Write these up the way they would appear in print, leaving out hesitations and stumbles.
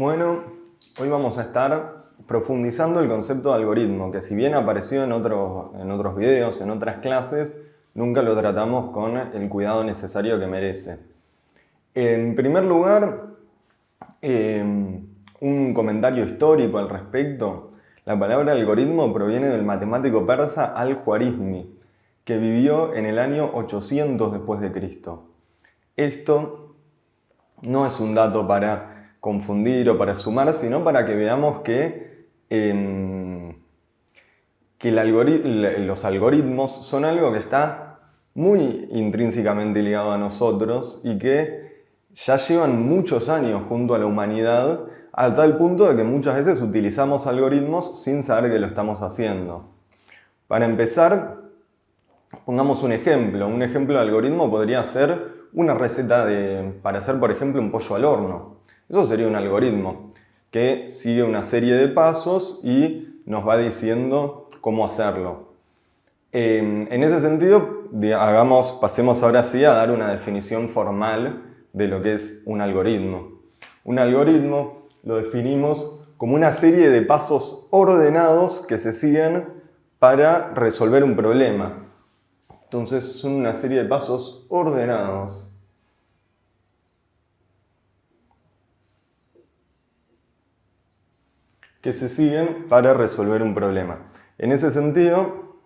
Bueno, hoy vamos a estar profundizando el concepto de algoritmo, que si bien apareció en otros videos, en otras clases, nunca lo tratamos con el cuidado necesario que merece. En primer lugar, un comentario histórico al respecto. La palabra algoritmo proviene del matemático persa Al-Khwarizmi, que vivió en el año 800 después de Cristo. Esto no es un dato para confundir o para sumar, sino para que veamos que los algoritmos son algo que está muy intrínsecamente ligado a nosotros y que ya llevan muchos años junto a la humanidad, a tal punto de que muchas veces utilizamos algoritmos sin saber que lo estamos haciendo. Para empezar, pongamos un ejemplo. Un ejemplo de algoritmo podría ser una receta para hacer, por ejemplo, un pollo al horno. Eso sería un algoritmo que sigue una serie de pasos y nos va diciendo cómo hacerlo. En ese sentido, pasemos ahora sí a dar una definición formal de lo que es un algoritmo. Un algoritmo lo definimos como una serie de pasos ordenados que se siguen para resolver un problema. Entonces son una serie de pasos ordenados que se siguen para resolver un problema. En ese sentido,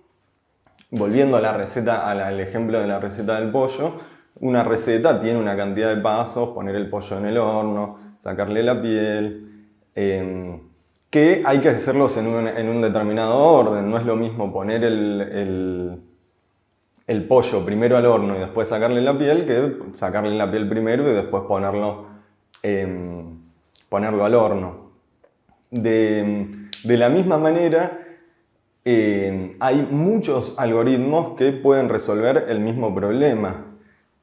volviendo a al ejemplo de la receta del pollo, una receta tiene una cantidad de pasos: poner el pollo en el horno, sacarle la piel, que hay que hacerlos en un determinado orden. No es lo mismo poner el pollo primero al horno y después sacarle la piel, que sacarle la piel primero y después ponerlo al horno. De la misma manera, hay muchos algoritmos que pueden resolver el mismo problema,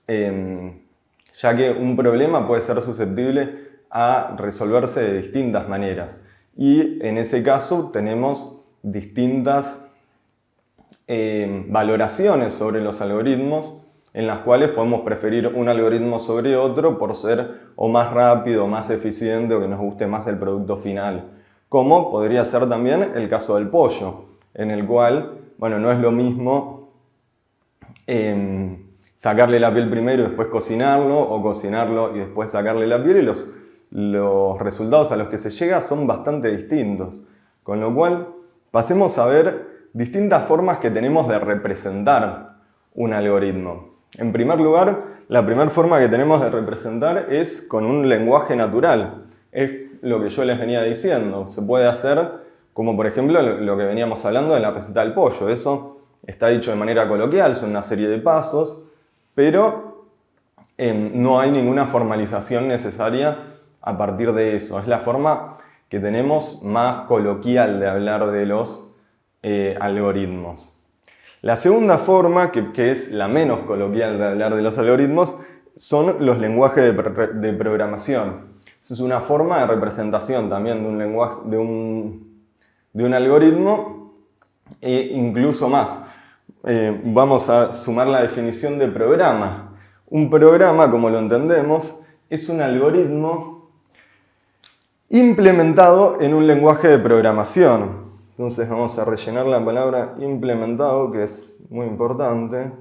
ya que un problema puede ser susceptible a resolverse de distintas maneras. Y en ese caso tenemos distintas valoraciones sobre los algoritmos, en las cuales podemos preferir un algoritmo sobre otro por ser o más rápido, o más eficiente, o que nos guste más el producto final. Como podría ser también el caso del pollo, en el cual, bueno, no es lo mismo sacarle la piel primero y después cocinarlo, o cocinarlo y después sacarle la piel, y los resultados a los que se llega son bastante distintos. Con lo cual, pasemos a ver distintas formas que tenemos de representar un algoritmo. En primer lugar, la primera forma que tenemos de representar es con un lenguaje natural. Es lo que yo les venía diciendo. Se puede hacer como, por ejemplo, lo que veníamos hablando de la receta del pollo. Eso está dicho de manera coloquial, son una serie de pasos, pero no hay ninguna formalización necesaria a partir de eso. Es la forma que tenemos más coloquial de hablar de los algoritmos. La segunda forma, que es la menos coloquial de hablar de los algoritmos, son los lenguajes de programación. Es una forma de representación también de un lenguaje, de un algoritmo, e incluso más. Vamos a sumar la definición de programa. Un programa, como lo entendemos, es un algoritmo implementado en un lenguaje de programación. Entonces vamos a rellenar la palabra implementado, que es muy importante.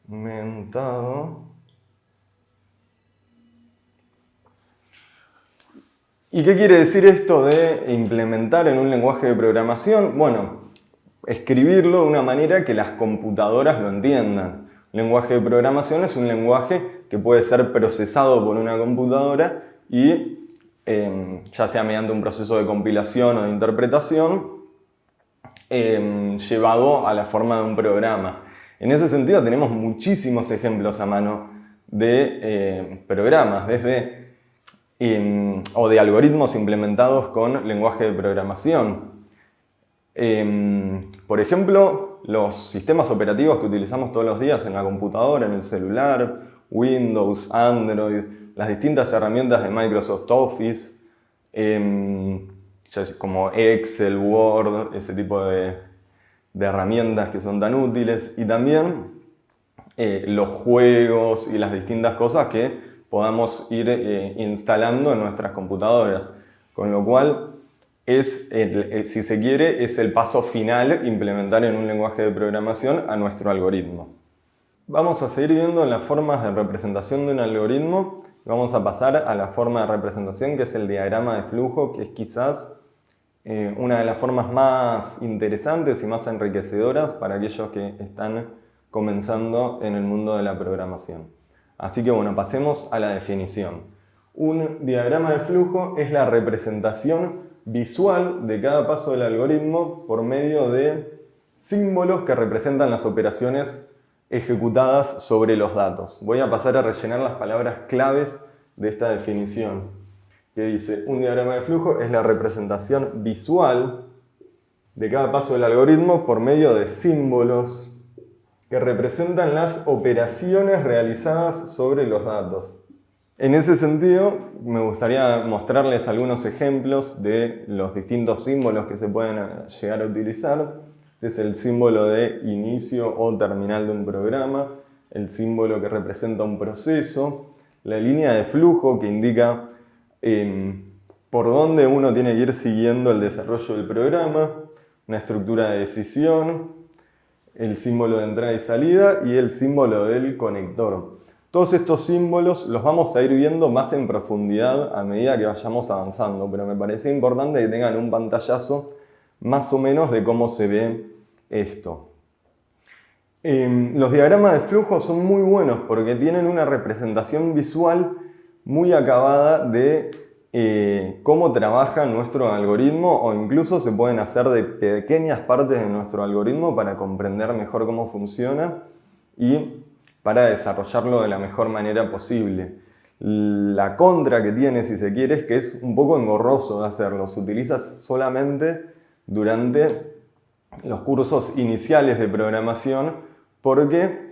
Implementado. ¿Y qué quiere decir esto de implementar en un lenguaje de programación? Bueno, escribirlo de una manera que las computadoras lo entiendan. Un lenguaje de programación es un lenguaje que puede ser procesado por una computadora y, ya sea mediante un proceso de compilación o de interpretación, llevado a la forma de un programa. En ese sentido tenemos muchísimos ejemplos a mano de programas, o de algoritmos implementados con lenguaje de programación. Por ejemplo, los sistemas operativos que utilizamos todos los días en la computadora, en el celular, Windows, Android, las distintas herramientas de Microsoft Office, como Excel, Word, ese tipo de herramientas que son tan útiles, y también los juegos y las distintas cosas que podamos ir instalando en nuestras computadoras. Con lo cual, si se quiere, es el paso final implementar en un lenguaje de programación a nuestro algoritmo. Vamos a seguir viendo las formas de representación de un algoritmo. Vamos a pasar a la forma de representación que es el diagrama de flujo, que es quizás una de las formas más interesantes y más enriquecedoras para aquellos que están comenzando en el mundo de la programación. Así que bueno, pasemos a la definición. Un diagrama de flujo es la representación visual de cada paso del algoritmo por medio de símbolos que representan las operaciones ejecutadas sobre los datos. Voy a pasar a rellenar las palabras claves de esta definición, que dice: un diagrama de flujo es la representación visual de cada paso del algoritmo por medio de símbolos que representan las operaciones realizadas sobre los datos. En ese sentido, me gustaría mostrarles algunos ejemplos de los distintos símbolos que se pueden llegar a utilizar. Este es el símbolo de inicio o terminal de un programa, el símbolo que representa un proceso, la línea de flujo que indica por dónde uno tiene que ir siguiendo el desarrollo del programa, una estructura de decisión, el símbolo de entrada y salida y el símbolo del conector. Todos estos símbolos los vamos a ir viendo más en profundidad a medida que vayamos avanzando, pero me parece importante que tengan un pantallazo más o menos de cómo se ve esto. Los diagramas de flujo son muy buenos porque tienen una representación visual muy acabada de cómo trabaja nuestro algoritmo, o incluso se pueden hacer de pequeñas partes de nuestro algoritmo para comprender mejor cómo funciona y para desarrollarlo de la mejor manera posible. La contra que tiene, si se quiere, es que es un poco engorroso de hacerlo. Se utiliza solamente durante los cursos iniciales de programación porque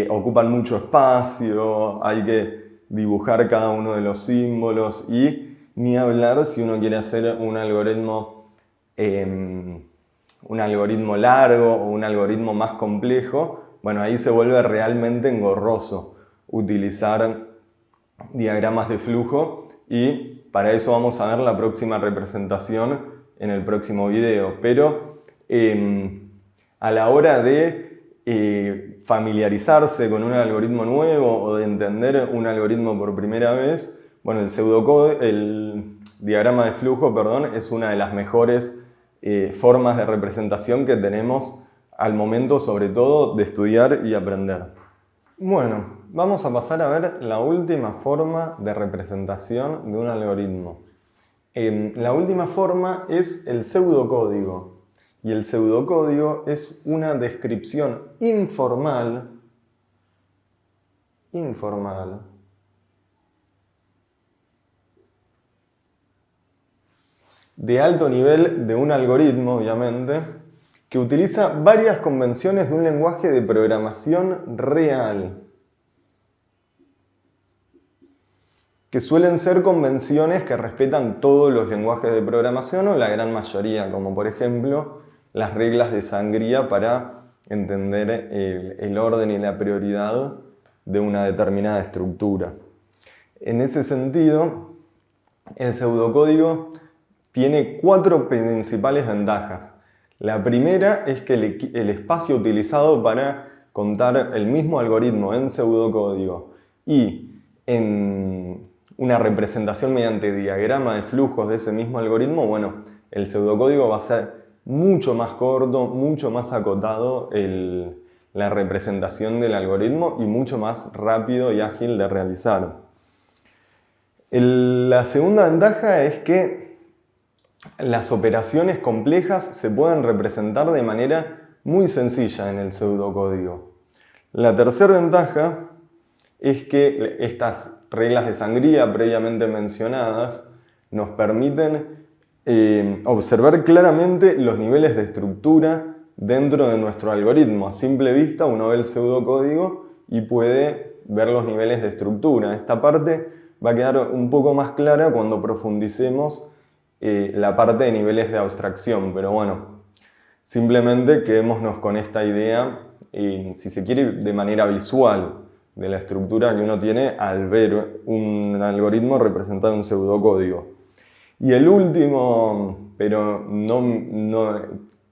ocupan mucho espacio, hay que dibujar cada uno de los símbolos y ni hablar si uno quiere hacer un algoritmo largo o un algoritmo más complejo. Bueno, ahí se vuelve realmente engorroso utilizar diagramas de flujo y para eso vamos a ver la próxima representación en el próximo video. Pero a la hora de familiarizarse con un algoritmo nuevo o de entender un algoritmo por primera vez, bueno, el diagrama de flujo, es una de las mejores formas de representación que tenemos al momento, sobre todo, de estudiar y aprender. Bueno, vamos a pasar a ver la última forma de representación de un algoritmo. La última forma es el pseudocódigo. Y el pseudocódigo es una descripción informal de alto nivel de un algoritmo, obviamente, que utiliza varias convenciones de un lenguaje de programación real, que suelen ser convenciones que respetan todos los lenguajes de programación o la gran mayoría, como por ejemplo las reglas de sangría para entender el orden y la prioridad de una determinada estructura. En ese sentido, el pseudocódigo tiene 4 principales ventajas. La primera es que el espacio utilizado para contar el mismo algoritmo en pseudocódigo y en una representación mediante diagrama de flujos de ese mismo algoritmo, bueno, el pseudocódigo va a ser mucho más corto, mucho más acotado la representación del algoritmo y mucho más rápido y ágil de realizar. La segunda ventaja es que las operaciones complejas se pueden representar de manera muy sencilla en el pseudocódigo. La tercera ventaja es que estas reglas de sangría previamente mencionadas nos permiten observar claramente los niveles de estructura dentro de nuestro algoritmo. A simple vista uno ve el pseudocódigo y puede ver los niveles de estructura. Esta parte va a quedar un poco más clara cuando profundicemos la parte de niveles de abstracción, pero bueno, simplemente quedémonos con esta idea, si se quiere, de manera visual de la estructura que uno tiene al ver un algoritmo representado en un pseudocódigo. Y el último, pero no,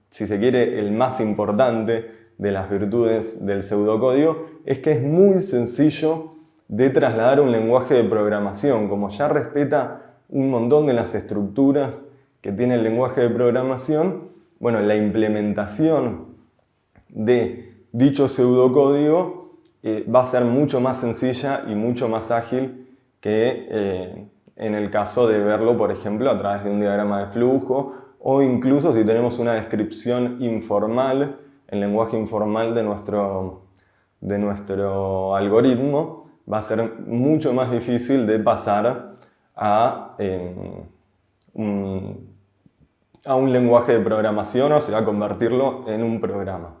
si se quiere, el más importante de las virtudes del pseudocódigo, es que es muy sencillo de trasladar a un lenguaje de programación. Como ya respeta un montón de las estructuras que tiene el lenguaje de programación, bueno, la implementación de dicho pseudocódigo va a ser mucho más sencilla y mucho más ágil que en el caso de verlo, por ejemplo, a través de un diagrama de flujo, o incluso si tenemos una descripción informal, el lenguaje informal de nuestro algoritmo, va a ser mucho más difícil de pasar a un lenguaje de programación, o sea, convertirlo en un programa.